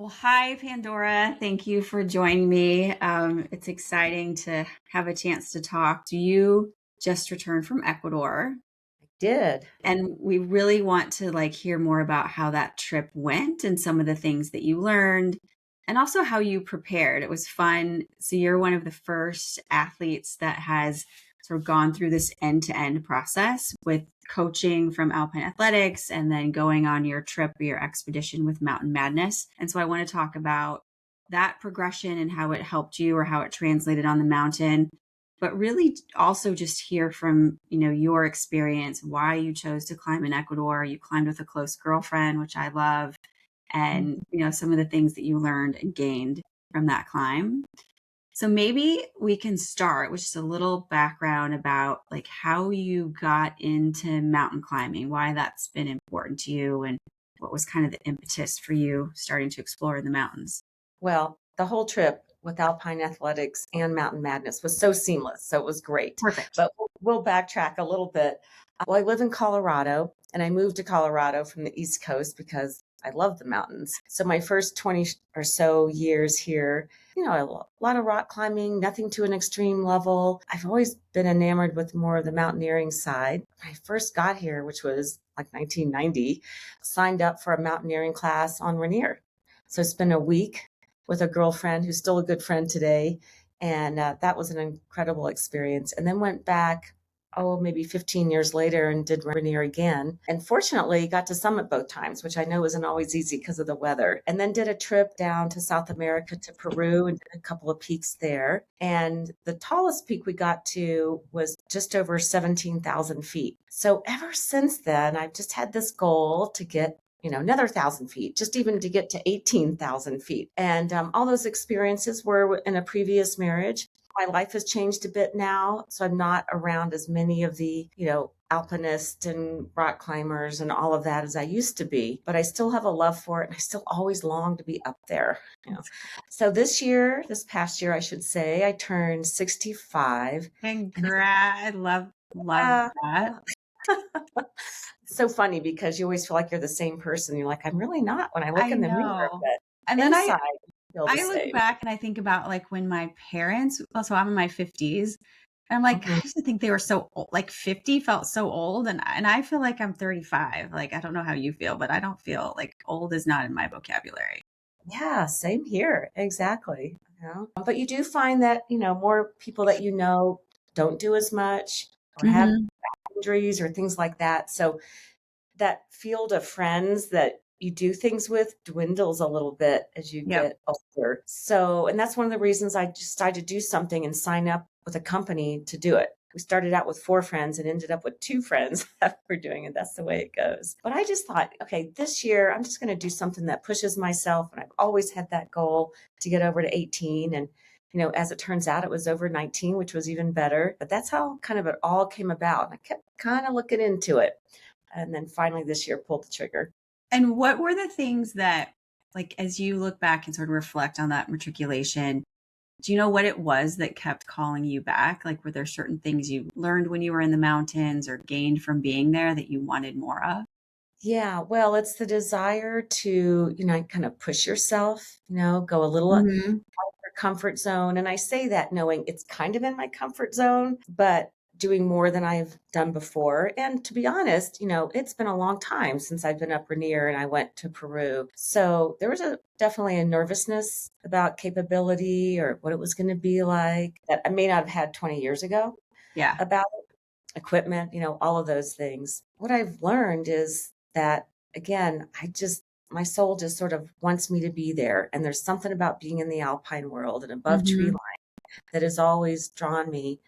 Well, hi, Pandora. Thank you for joining me. It's exciting to have a chance to talk. Do you just returned from Ecuador? Did. And we really want to hear more about how that trip went and some of the things that you learned and also how you prepared. It was fun. So you're one of the first athletes that has sort of gone through this end-to-end process with coaching from Alpine Athletics and then going on your trip or your expedition with Mountain Madness. And so I want to talk about that progression and how it helped you or how it translated on the mountain, but really also just hear from your experience, why you chose to climb in Ecuador. You climbed with a close girlfriend, which I love, and Mhm. some of the things that you learned and gained from that climb. So maybe we can start with just a little background about how you got into mountain climbing, why that's been important to you, and what was kind of the impetus for you starting to explore the mountains. Well, the whole trip with Alpine Athletics and Mountain Madness was so seamless, so it was great. Perfect. But we'll backtrack a little bit. Well, I live in Colorado, and I moved to Colorado from the East Coast because I love the mountains. So my first 20 or so years here, a lot of rock climbing, nothing to an extreme level. I've always been enamored with more of the mountaineering side. When I first got here, which was like 1990, signed up for a mountaineering class on Rainier. So I spent a week with a girlfriend who's still a good friend today. And that was an incredible experience. And then went back, maybe 15 years later and did Rainier again. And fortunately, got to summit both times, which I know isn't always easy because of the weather. And then did a trip down to South America to Peru and did a couple of peaks there. And the tallest peak we got to was just over 17,000 feet. So ever since then, I've just had this goal to get another 1,000 feet, just even to get to 18,000 feet. And all those experiences were in a previous marriage. My life has changed a bit now. So I'm not around as many of the, alpinists and rock climbers and all of that as I used to be, but I still have a love for it. And I still always long to be up there. That's cool. So this past year, I should say, I turned 65. And Congrats. I love uh, that. it's so funny because you always feel like you're the same person. You're like, I'm really not when I look I in the mirror, know. but And then inside, you feel the I look same. back and I think about when my parents, also I'm in my 50s, and I'm like, I Mhm. used to think they were so old, 50 felt so old. And I feel like I'm 35. I don't know how you feel, but I don't feel like old is not in my vocabulary. Yeah, same here. Exactly. But you do find that, more people that don't do as much or have Hmm. injuries or things like that. So that field of friends that you do things with dwindles a little bit as you Yep. get older. So, and that's one of the reasons I decided to do something and sign up with a company to do it. We started out with 4 friends and ended up with 2 friends that were doing it. That's the way it goes. But I just thought, okay, this year I'm just going to do something that pushes myself. And I've always had that goal to get over to 18. And, as it turns out, it was over 19, which was even better. But that's how kind of it all came about. And I kept kind of looking into it. And then finally this year pulled the trigger. And what were the things that, as you look back and sort of reflect on that matriculation, do you know what it was that kept calling you back? Were there certain things you learned when you were in the mountains or gained from being there that you wanted more of? Yeah, well, it's the desire to, kind of push yourself, go a little out of Hmm. your comfort zone. And I say that knowing it's kind of in my comfort zone, but doing more than I've done before. And to be honest, it's been a long time since I've been up Rainier and I went to Peru. So there was definitely a nervousness about capability or what it was going to be like that I may not have had 20 years ago Yeah. about equipment, all of those things. What I've learned is that, again, my soul just sort of wants me to be there. And there's something about being in the alpine world and above tree Hmm. line that has always drawn me.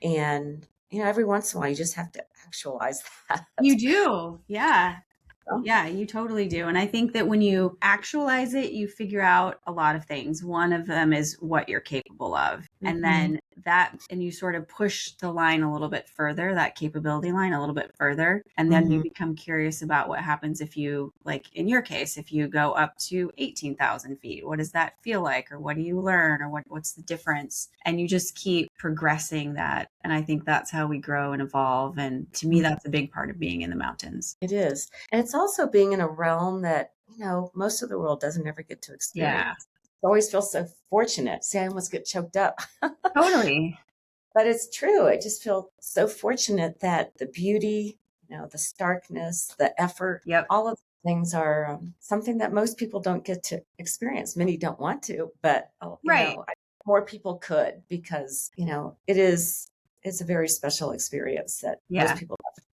And, every once in a while, you just have to actualize that. You do. Yeah. Yeah, you totally do. And I think that when you actualize it, you figure out a lot of things. One of them is what you're capable of. And Mhm. then and you sort of push the line a little bit further, that capability line a little bit further. And then you Mhm. become curious about what happens if you, in your case, if you go up to 18,000 feet, what does that feel like? Or what do you learn? Or what's the difference? And you just keep progressing that. And I think that's how we grow and evolve. And to me, that's a big part of being in the mountains. It is. And it's also being in a realm that, most of the world doesn't ever get to Yeah, experience. I always feel so fortunate. See, I almost get choked up. totally. But it's true. I just feel so fortunate that the beauty, the starkness, the effort, Yep. all of the things are something that most people don't get to experience. Many don't want to, but Right. more people could because it's a very special experience that most Yeah. people have.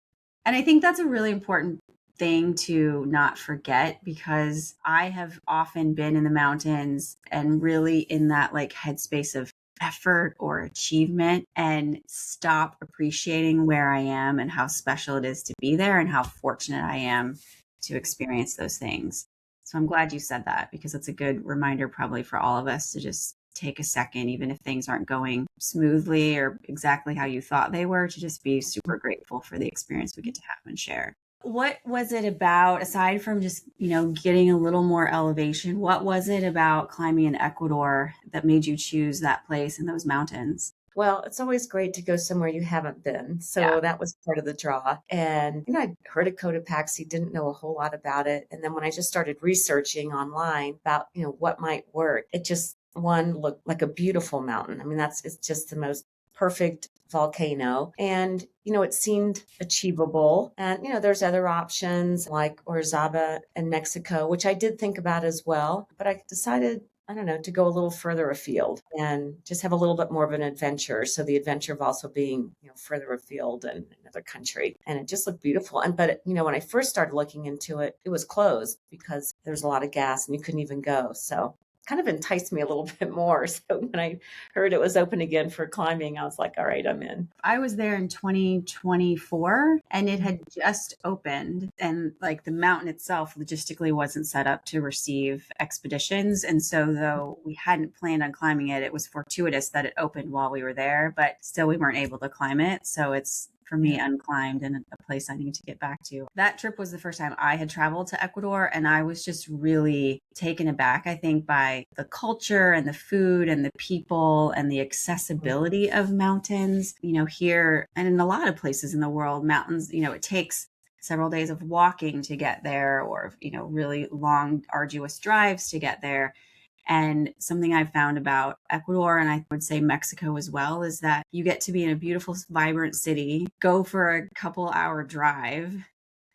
And I think that's a really important thing to not forget because I have often been in the mountains and really in that like headspace of effort or achievement and stop appreciating where I am and how special it is to be there and how fortunate I am to experience those things. So I'm glad you said that because it's a good reminder probably for all of us to just take a second, even if things aren't going smoothly or exactly how you thought they were, to just be super grateful for the experience we get to have and share. What was it about, aside from just, getting a little more elevation, what was it about climbing in Ecuador that made you choose that place and those mountains? Well, it's always great to go somewhere you haven't been. Yeah. So that was part of the draw. And, I'd heard of Cotopaxi, didn't know a whole lot about it. And then when I just started researching online about, what might work, it just, one looked like a beautiful mountain. I mean, it's just the most perfect volcano. And, it seemed achievable. And, there's other options like Orizaba in Mexico, which I did think about as well. But I decided I don't know, to go a little further afield and just have a little bit more of an adventure. So the adventure of also being, further afield in another country. And it just looked beautiful. But, when I first started looking into it, it was closed because there's a lot of gas and you couldn't even go. So kind of enticed me a little bit more. So when I heard it was open again for climbing, I was like, all right, I'm in. I was there in 2024 and it had just opened and like the mountain itself logistically wasn't set up to receive expeditions. And so though we hadn't planned on climbing it, it was fortuitous that it opened while we were there, but still we weren't able to climb it. So it's for me unclimbed and a place I need to get back to. That trip was the first time I had traveled to Ecuador and I was just really taken aback, I think, by the culture and the food and the people and the accessibility of mountains. Here and in a lot of places in the world, mountains, it takes several days of walking to get there or, really long, arduous drives to get there. And something I've found about Ecuador, and I would say Mexico as well, is that you get to be in a beautiful, vibrant city, go for a couple hour drive,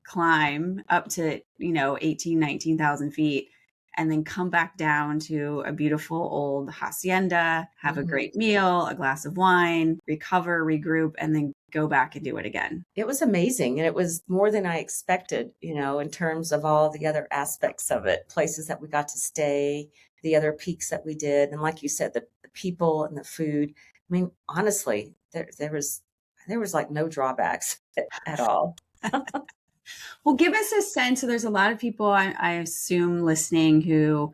climb up to, 18, 19,000 feet, and then come back down to a beautiful old hacienda, have a great meal, a glass of wine, recover, regroup, and then go back and do it again. It was amazing. And it was more than I expected, in terms of all the other aspects of it, places that we got to stay, the other peaks that we did. And like you said, the people and the food. I mean, honestly, there was like no drawbacks at all. Well, give us a sense. So there's a lot of people, I assume, listening who,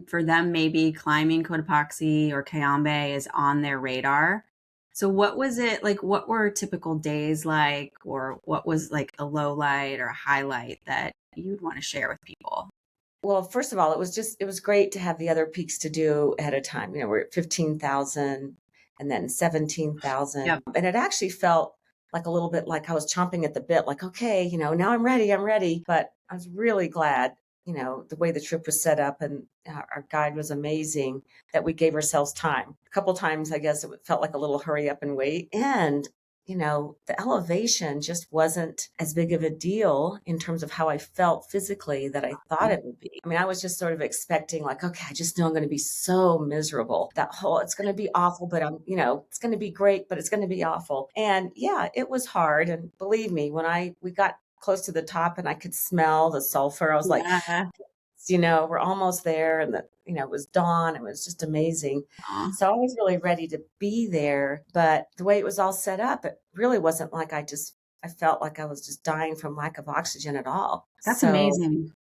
for them, maybe climbing Cotopaxi or Cayambe is on their radar. So what was it like? What were typical days like? Or what was like a low light or a highlight that you'd want to share with people? Well, first of all, it was great to have the other peaks to do ahead of time. We're at 15,000 and then 17,000. Yep. And it actually felt like a little bit like I was chomping at the bit, like, okay, now I'm ready, I'm ready. But I was really glad, the way the trip was set up and our guide was amazing that we gave ourselves time. A couple times, I guess it felt like a little hurry up and wait. And the elevation just wasn't as big of a deal in terms of how I felt physically that I thought it would be. I mean, I was just sort of expecting like, okay, I just know I'm going to be so miserable. It's going to be awful, but it's going to be great, but it's going to be awful. And yeah, it was hard. And believe me, when we got close to the top and I could smell the sulfur, I was like, Yeah. we're almost there. And it was dawn. It was just amazing. Aw, So I was really ready to be there. But the way it was all set up, it really wasn't like I felt like I was just dying from lack of oxygen at all. that's So amazing.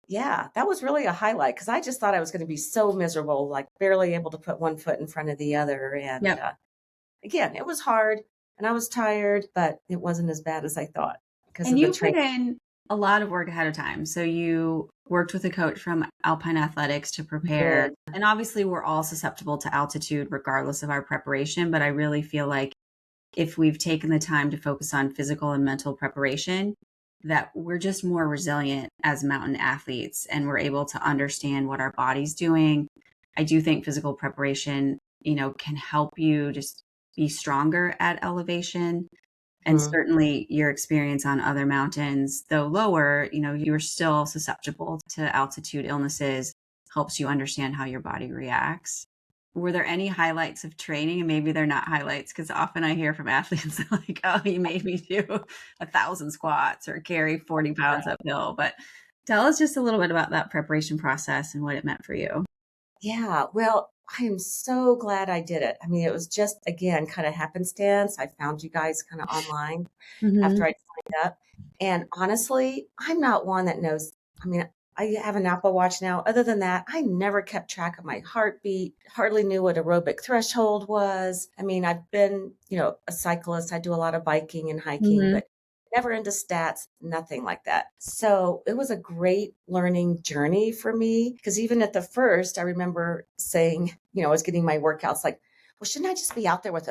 yeah, that was really a highlight because I just thought I was going to be so miserable, like barely able to put one foot in front of the other. And Yep. again, it was hard and I was tired, but it wasn't as bad as I thought because And of the you put training. in a lot of work ahead of time. So you worked with a coach from Alpine Athletics to prepare. And obviously, we're all susceptible to altitude regardless of our preparation. But I really feel like if we've taken the time to focus on physical and mental preparation, that we're just more resilient as mountain athletes and we're able to understand what our body's doing. I do think physical preparation, can help you just be stronger at elevation. And Mhm. certainly your experience on other mountains, though lower, you're still susceptible to altitude illnesses, helps you understand how your body reacts. Were there any highlights of training? And maybe they're not highlights because often I hear from athletes like, oh, you made me do 1,000 squats or carry 40 pounds uphill. But tell us just a little bit about that preparation process and what it meant for you. Yeah, well, I am so glad I did it. I mean, it was just, again, kind of happenstance. I found you guys kind of online Hmm. after I signed up. And honestly, I'm not one that knows. I mean, I have an Apple Watch now. Other than that, I never kept track of my heartbeat, hardly knew what aerobic threshold was. I mean, I've been, a cyclist. I do a lot of biking and hiking, Hmm. but never into stats, nothing like that. So it was a great learning journey for me because even at the first, I remember saying, I was getting my workouts like, well, shouldn't I just be out there with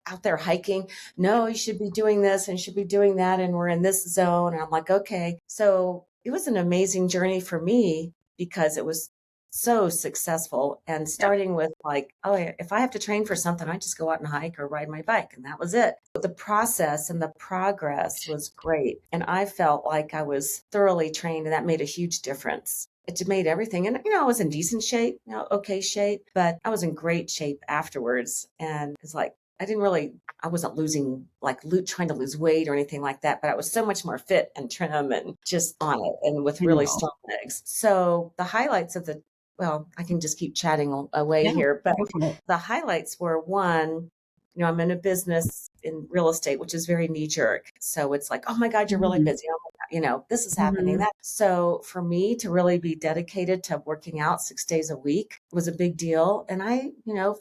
out there hiking? No, you should be doing this and you should be doing that. And we're in this zone. And I'm like, okay. So it was an amazing journey for me because it was so successful. And Yep. starting with like, oh, if I have to train for something, I just go out and hike or ride my bike. And that was it. But the process and the progress was great. And I felt like I was thoroughly trained, and that made a huge difference. It made everything. And, I was in decent shape, okay shape, but I was in great shape afterwards. And it's like, I wasn't losing, like trying to lose weight or anything like that, but I was so much more fit and trim and just on it and with I really know. strong legs. So the highlights of well, I can just keep chatting away Yeah. here, but Go for it. the highlights were one, I'm in a business in real estate, which is very knee jerk. So it's like, oh my God, you're really Mhm. busy. Oh my God, this is happening. Mhm. That so for me to really be dedicated to working out 6 days a week was a big deal. And I,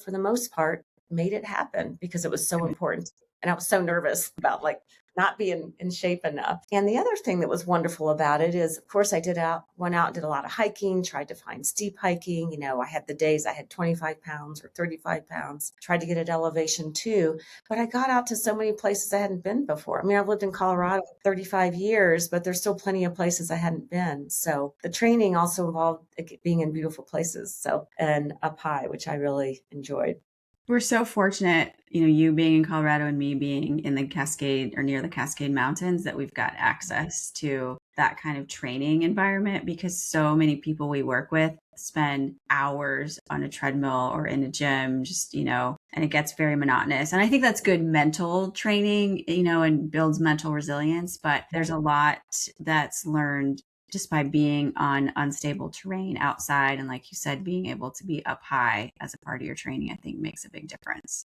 for the most part, made it happen because it was so Good. important. And I was so nervous about like not being in shape enough. And the other thing that was wonderful about it is, of course, went out and did a lot of hiking, tried to find steep hiking. I had the days I had 25 pounds or 35 pounds, tried to get at elevation too. But I got out to so many places I hadn't been before. I mean, I've lived in Colorado for 35 years, but there's still plenty of places I hadn't been. So the training also involved being in beautiful places. So, and up high, which I really enjoyed. We're so fortunate, you being in Colorado and me being in the Cascade or near the Cascade Mountains, that we've got access to that kind of training environment because so many people we work with spend hours on a treadmill or in a gym, just, and it gets very monotonous. And I think that's good mental training, and builds mental resilience. But there's a lot that's learned just by being on unstable terrain outside. And like you said, being able to be up high as a part of your training, I think makes a big difference.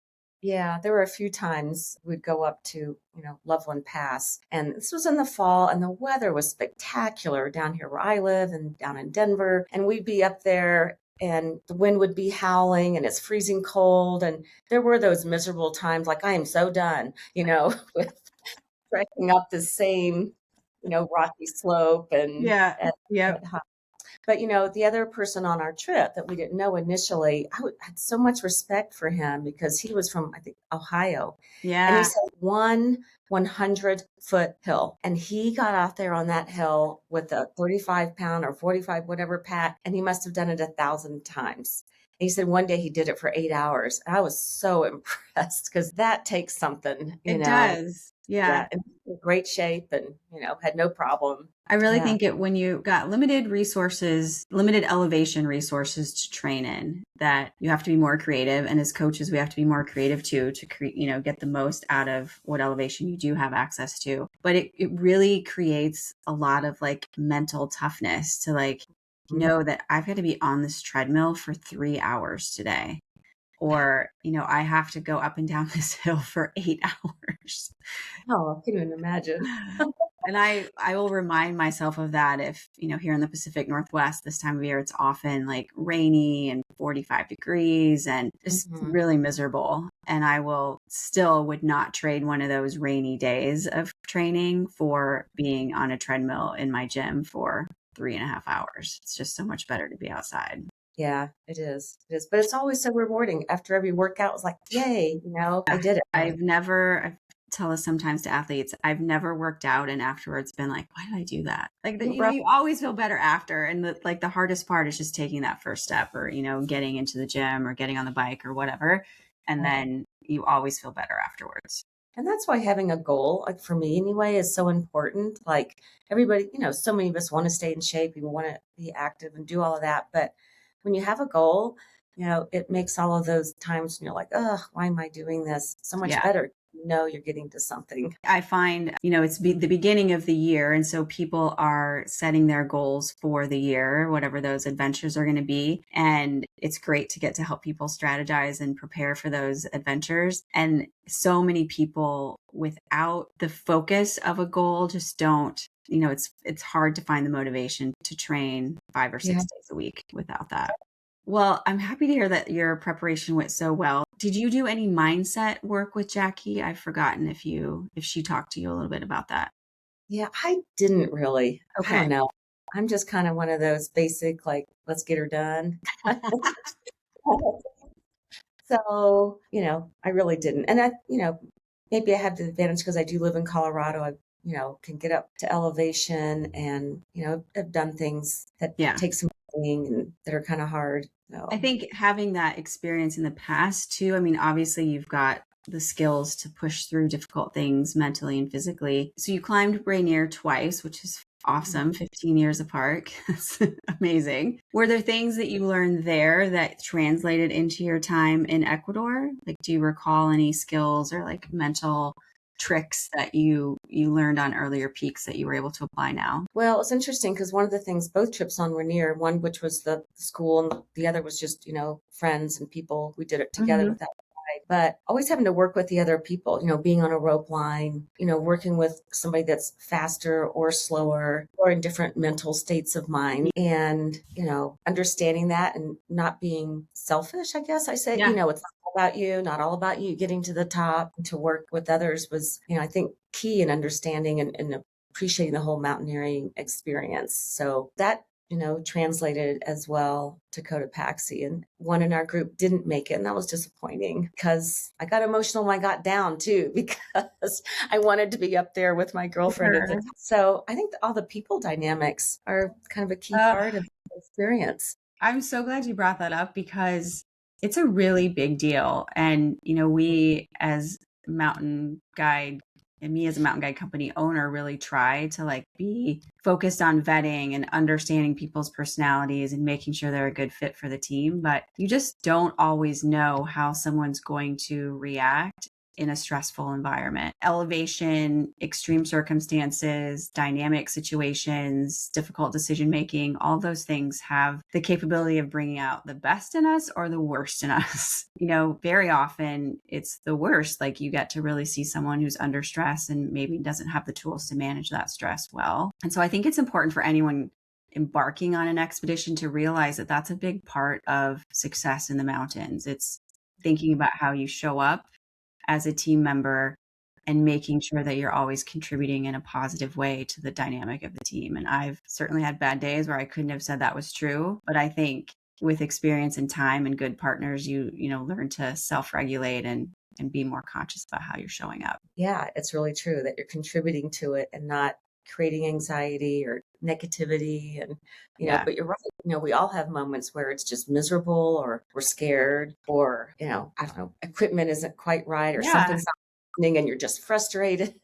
Yeah, there were a few times we'd go up to, Loveland Pass, and this was in the fall, and the weather was spectacular down here where I live and down in Denver. And we'd be up there, and the wind would be howling, and it's freezing cold. And there were those miserable times, like I am so done, with trekking up the same, rocky slope Yeah. and Yep. but the other person on our trip that we didn't know initially, had so much respect for him because he was from, I think, Ohio. And he Yeah. said 100-foot hill. And he got out there on that hill with a 35-pound or 45, whatever pack, and he must have done it 1,000 times. And he said one day he did it for 8 hours. I was so impressed because that takes something, It does. Yeah. Yeah, in great shape and, had no problem. I really Yeah. think it when you got limited resources, limited elevation resources to train in, that you have to be more creative. And as coaches, we have to be more creative too, to create, get the most out of what elevation you do have access to. But it really creates a lot of like mental toughness to like Mhm. know that I've got to be on this treadmill for 3 hours today. Or, I have to go up and down this hill for 8 hours. Oh, I can even imagine. And I will remind myself of that if, here in the Pacific Northwest, this time of year, it's often like rainy and 45 degrees and just Mhm. really miserable. And I would not trade one of those rainy days of training for being on a treadmill in my gym for 3.5 hours. It's just so much better to be outside. Yeah, it is. It is. But it's always so rewarding after every workout. It's like, yay, I did it. I've never tell us sometimes to athletes, I've never worked out and afterwards been like, why did I do that? Like, Right. you always feel better after. And the hardest part is just taking that first step or, getting into the gym or getting on the bike or whatever. And then you always feel better afterwards. And that's why having a goal, like for me anyway, is so important. Like everybody, so many of us want to stay in shape, we want to be active and do all of that. But when you have a goal, it makes all of those times when you're like, oh, why am I doing this? So much Yeah. better. You're getting to something. I find, it's the beginning of the year. And so people are setting their goals for the year, whatever those adventures are going to be. And it's great to get to help people strategize and prepare for those adventures. And so many people without the focus of a goal just don't, it's hard to find the motivation to train 5 or 6 days a week without that. Well, I'm happy to hear that your preparation went so well. Did you do any mindset work with Jackie? I've forgotten if she talked to you a little bit about that. Yeah, I didn't really. I Okay. don't know. I'm just kind of one of those basic, like, let's get her done. So, I really didn't. And maybe I have the advantage because I do live in Colorado. I, can get up to elevation and, have done things that Yeah. take some doing and that are kind of hard. So, I think having that experience in the past too, I mean, obviously you've got the skills to push through difficult things mentally and physically. So you climbed Rainier twice, which is awesome, 15 years apart. That's amazing. Were there things that you learned there that translated into your time in Ecuador? Like, do you recall any skills or like mental tricks that you learned on earlier peaks that you were able to apply now? well, it's interesting because one of the things, both trips on Rainier, one which was the school and the other was just, friends and people. We did it together Mm-hmm. with that. But always having to work with the other people, being on a rope line, working with somebody that's faster or slower or in different mental states of mind and, understanding that and not being selfish, I guess I say, Yeah. it's not all about you, not all about you getting to the top. To work with others was, I think key in understanding and appreciating the whole mountaineering experience. So that translated as well to Cotopaxi. And one in our group didn't make it. And that was disappointing because I got emotional when I got down too, because I wanted to be up there with my girlfriend at the Sure. time. So I think all the people dynamics are kind of a key Uh, part of the experience. I'm so glad you brought that up because it's a really big deal. And, we as mountain guide and me as a mountain guide company owner really try to like be focused on vetting and understanding people's personalities and making sure they're a good fit for the team. But you just don't always know how someone's going to react in a stressful environment. Elevation, extreme circumstances, dynamic situations, difficult decision making, all those things have the capability of bringing out the best in us or the worst in us. Very often it's the worst. Like you get to really see someone who's under stress and maybe doesn't have the tools to manage that stress well. And so I think it's important for anyone embarking on an expedition to realize that that's a big part of success in the mountains. It's thinking about how you show up as a team member and making sure that you're always contributing in a positive way to the dynamic of the team. And I've certainly had bad days where I couldn't have said that was true, but I think with experience and time and good partners, you learn to self-regulate and be more conscious about how you're showing up. Yeah, it's really true that you're contributing to it and not creating anxiety or negativity. And, Yeah. but you're right. We all have moments where it's just miserable or we're scared or, I don't know, equipment isn't quite right or Yeah. something's not happening and you're just frustrated.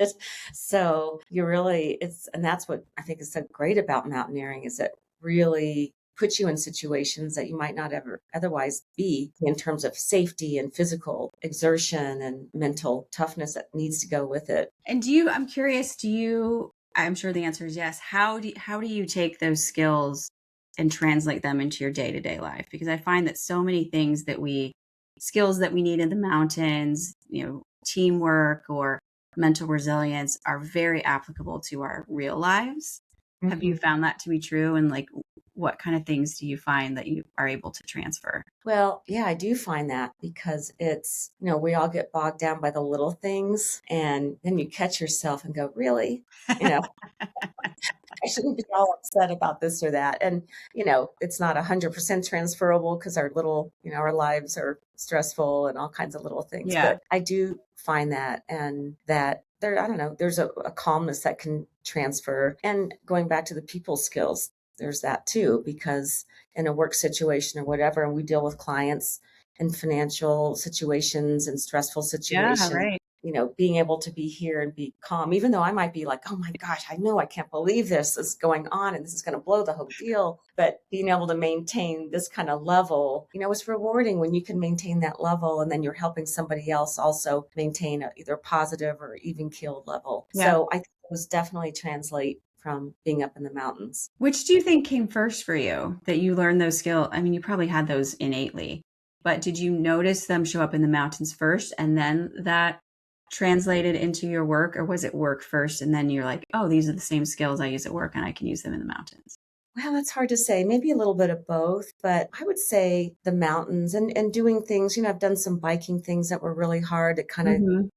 So and that's what I think is so great about mountaineering is it really puts you in situations that you might not ever otherwise be in terms of safety and physical exertion and mental toughness that needs to go with it. And I'm curious, I'm sure the answer is yes. How do you take those skills and translate them into your day-to-day life? Because I find that so many skills that we need in the mountains, teamwork or mental resilience are very applicable to our real lives. Have you found that to be true? And like, what kind of things do you find that you are able to transfer? Well, yeah, I do find that because it's, we all get bogged down by the little things and then you catch yourself and go, really? You know, I shouldn't be all upset about this or that. And, it's not 100% transferable because our little, our lives are stressful and all kinds of little things. Yeah. But I do find that, and that there, I don't know, there's a calmness that can transfer. And going back to the people skills, there's that too, because in a work situation or whatever, and we deal with clients in financial situations and stressful Yeah, situations, right. being able to be here and be calm, even though I might be like, oh my gosh, I know I can't believe this is going on and this is going to blow the whole deal. But being able to maintain this kind of level, it's rewarding when you can maintain that level, and then you're helping somebody else also maintain either positive or even keeled level. Yeah. So I think those definitely translate from being up in the mountains. Which do you think came first for you that you learned those skills? I mean, you probably had those innately, but did you notice them show up in the mountains first and then that translated into your work, or was it work first and then you're like, oh, these are the same skills I use at work and I can use them in the mountains? Well, that's hard to say. Maybe a little bit of both, but I would say the mountains and doing things. I've done some biking things that were really hard to kind of Mm-hmm.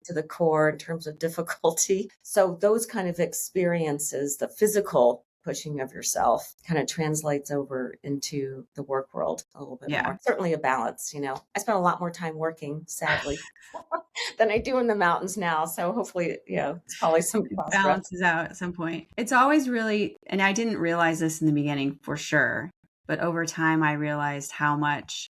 to the core in terms of difficulty. So those kind of experiences, the physical pushing of yourself, kind of translates over into the work world a little bit Yeah. more. Certainly a balance. I spend a lot more time working, sadly, than I do in the mountains now. So hopefully, it's probably some It cross reference. balances out at some point. It's always really, and I didn't realize this in the beginning for sure, but over time I realized how much,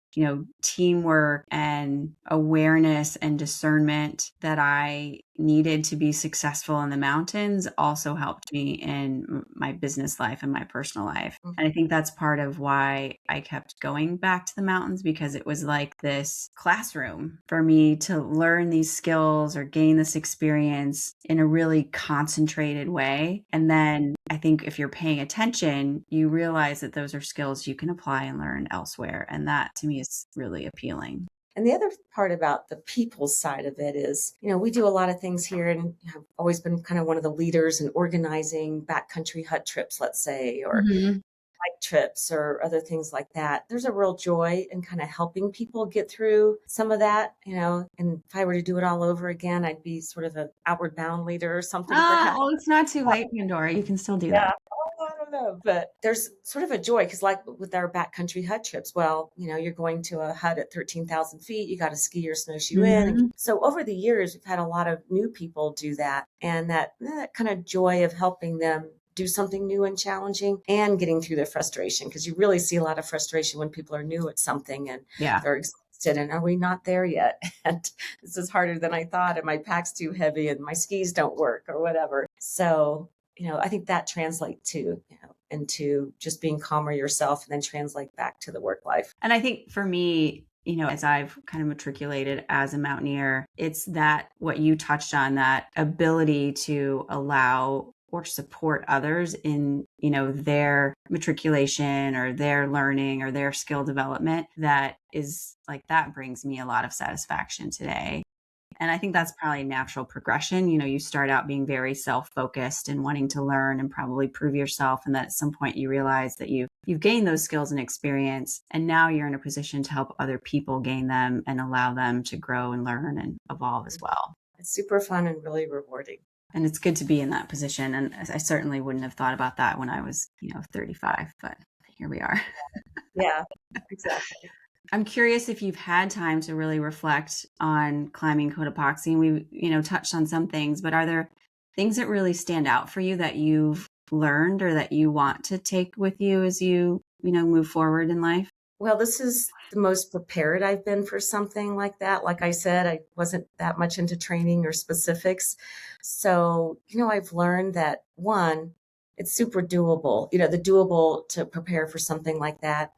teamwork and awareness and discernment that I needed to be successful in the mountains also helped me in my business life and my personal life. And I think that's part of why I kept going back to the mountains, because it was like this classroom for me to learn these skills or gain this experience in a really concentrated way. And then I think if you're paying attention, you realize that those are skills you can apply and learn elsewhere. And that to me is really appealing. And the other part about the people side of it is, we do a lot of things here, and have always been kind of one of the leaders in organizing backcountry hut trips, let's say, or Mm-hmm. bike trips or other things like that. There's a real joy in kind of helping people get through some of that, and if I were to do it all over again, I'd be sort of an outward bound leader or something, perhaps. Well, it's not too late, Pandora. You can still do Yeah. that. Oh, I don't know. But there's sort of a joy because, like with our backcountry hut trips, well, you're going to a hut at 13,000 feet. You got to ski or snowshoe in. Mm-hmm. So over the years, we've had a lot of new people do that. And that kind of joy of helping them do something new and challenging and getting through their frustration, because you really see a lot of frustration when people are new at something and Yeah. they're exhausted and are we not there yet? And this is harder than I thought, and my pack's too heavy and my skis don't work or whatever. So I think that translates to, into just being calmer yourself and then translate back to the work life. And I think for me, as I've kind of matriculated as a mountaineer, it's that what you touched on, that ability to allow or support others in, their matriculation or their learning or their skill development, that is like, that brings me a lot of satisfaction today. And I think that's probably a natural progression. You start out being very self-focused and wanting to learn and probably prove yourself. And that at some point you realize that you've gained those skills and experience. And now you're in a position to help other people gain them and allow them to grow and learn and evolve as well. It's super fun and really rewarding. And it's good to be in that position. And I certainly wouldn't have thought about that when I was, 35, but here we are. Yeah, exactly. I'm curious if you've had time to really reflect on climbing Cotopaxi. We, touched on some things, but are there things that really stand out for you that you've learned or that you want to take with you as you, move forward in life? Well, this is the most prepared I've been for something like that. Like I said, I wasn't that much into training or specifics. So, I've learned that one, it's super doable, the doable to prepare for something like that,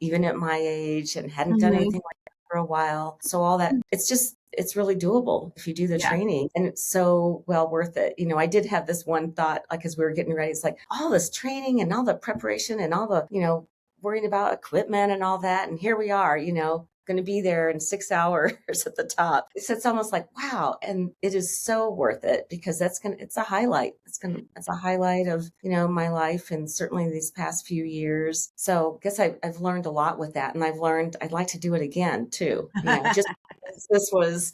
even at my age, and hadn't done anything like that for a while. So all that, it's really doable if you do the training, and it's so well worth it. I did have this one thought, like, as we were getting ready, it's like all this training and all the preparation and all the, worrying about equipment and all that. And here we are, going to be there in 6 hours at the top. So it's almost like, wow. And it is so worth it, because it's a highlight. It's a highlight of, my life, and certainly these past few years. So I guess I've learned a lot with that. And I've learned I'd like to do it again too. Just because this was,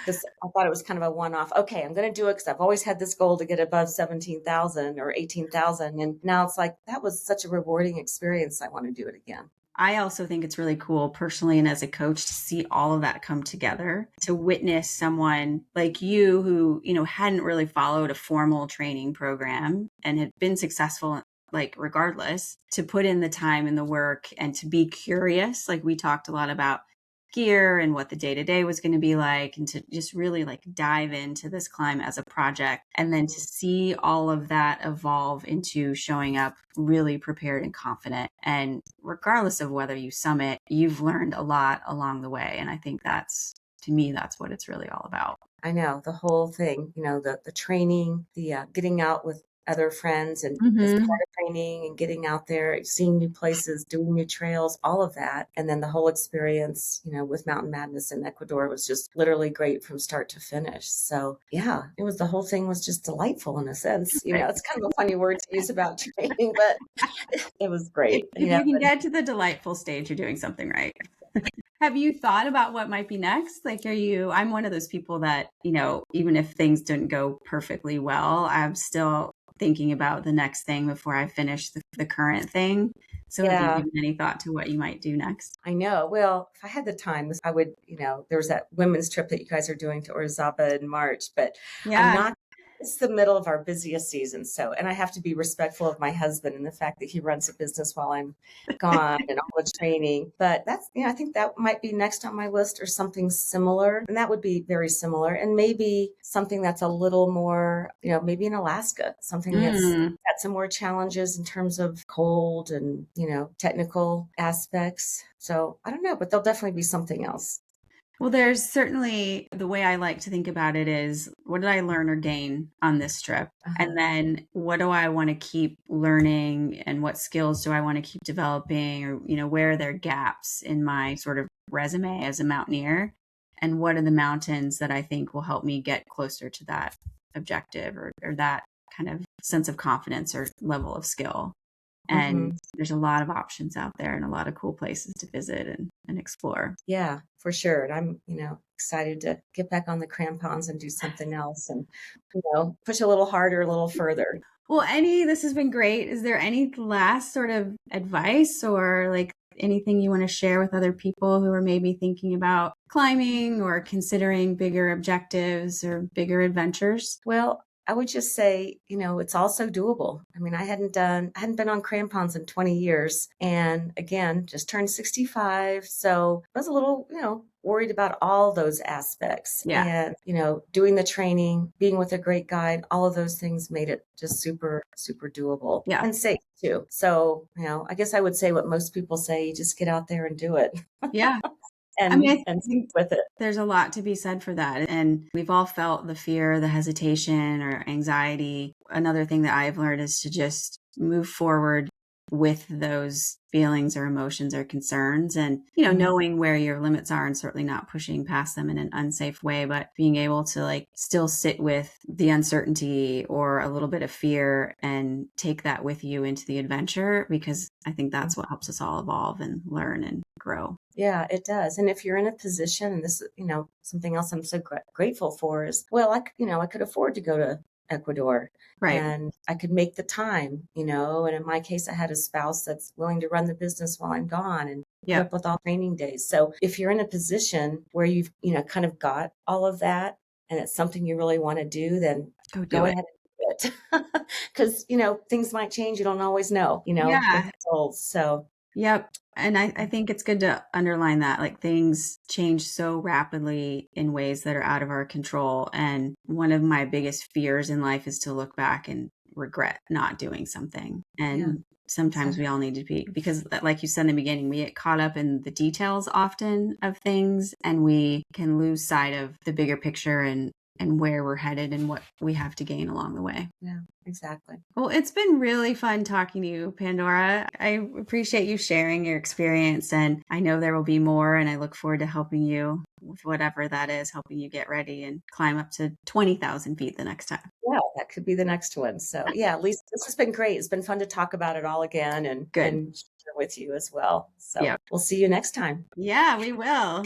This, I thought it was kind of a one-off. Okay, I'm going to do it because I've always had this goal to get above 17,000 or 18,000. And now it's like, that was such a rewarding experience. I want to do it again. I also think it's really cool personally and as a coach to see all of that come together, to witness someone like you who, hadn't really followed a formal training program and had been successful like regardless, to put in the time and the work and to be curious. Like we talked a lot about gear and what the day to day was going to be like, and to just really like dive into this climb as a project. And then to see all of that evolve into showing up really prepared and confident. And regardless of whether you summit, you've learned a lot along the way. And I think to me, that's what it's really all about. I know the whole thing, the training, the getting out with other friends and as part Mm-hmm. of training and getting out there, seeing new places, doing new trails, all of that. And then the whole experience, with Mountain Madness in Ecuador was just literally great from start to finish. So yeah, the whole thing was just delightful in a sense. Right. It's kind of a funny word to use about training, but it was great. If you can get to the delightful stage, you're doing something right. Have you thought about what might be next? Like, I'm one of those people that, even if things didn't go perfectly well, I'm still thinking about the next thing before I finish the current thing. So have you Yeah. given any thought to what you might do next? I know. Well, if I had the time, I would, there's that women's trip that you guys are doing to Orizaba in March, but I'm Yeah. not, it's the middle of our busiest season. So, and I have to be respectful of my husband and the fact that he runs a business while I'm gone and all the training. But that's, I think that might be next on my list or something similar. And that would be very similar. And maybe something that's a little more, maybe in Alaska, something that's Mm. got some more challenges in terms of cold and, technical aspects. So I don't know, but there'll definitely be something else. Well, there's certainly the way I like to think about it is what did I learn or gain on this trip? And Uh-huh. then what do I want to keep learning and what skills do I want to keep developing, or, where are there gaps in my sort of resume as a mountaineer? And what are the mountains that I think will help me get closer to that objective, or that kind of sense of confidence or level of skill? Hmm. And there's a lot of options out there and a lot of cool places to visit and explore. Yeah, for sure. And I'm, excited to get back on the crampons and do something else and, push a little harder, a little further. Well, this has been great. Is there any last sort of advice or like anything you want to share with other people who are maybe thinking about climbing or considering bigger objectives or bigger adventures? Well, I would just say, it's also doable. I mean, I hadn't been on crampons in 20 years. And again, just turned 65. So I was a little, worried about all those aspects. Yeah. And, doing the training, being with a great guide, all of those things made it just super, super doable Yeah. and safe too. So, I guess I would say what most people say, you just get out there and do it Yeah. I and, mean, I and think stick with it. there's a lot to be said for that. And we've all felt the fear, the hesitation, or anxiety. Another thing that I've learned is to just move forward with those feelings or emotions or concerns, and knowing where your limits are and certainly not pushing past them in an unsafe way, but being able to like still sit with the uncertainty or a little bit of fear and take that with you into the adventure, because I think that's what helps us all evolve and learn and grow. Yeah, it does. And if you're in a position, and this, something else I'm so grateful for is, well, I could afford to go to Ecuador Right. and I could make the time, and in my case, I had a spouse that's willing to run the business while I'm gone and put Yep. up with all training days. So if you're in a position where you've, kind of got all of that and it's something you really want to do, then Go go do it. ahead and do it. Because, things might change. You don't always know, with Yeah. goals. So Yep. And I think it's good to underline that like things change so rapidly in ways that are out of our control. And one of my biggest fears in life is to look back and regret not doing something. yeah, And sometimes exactly. we all need to be, because like you said in the beginning, we get caught up in the details often of things and we can lose sight of the bigger picture and where we're headed and what we have to gain along the way. Yeah, exactly. Well, it's been really fun talking to you, Pandora. I appreciate you sharing your experience, and I know there will be more, and I look forward to helping you with whatever that is, helping you get ready and climb up to 20,000 feet the next time. Yeah, that could be the next one. So yeah, at least this has been great. It's been fun to talk about it all again and Good. and share with you as well. So Yeah. we'll see you next time. Yeah, we will.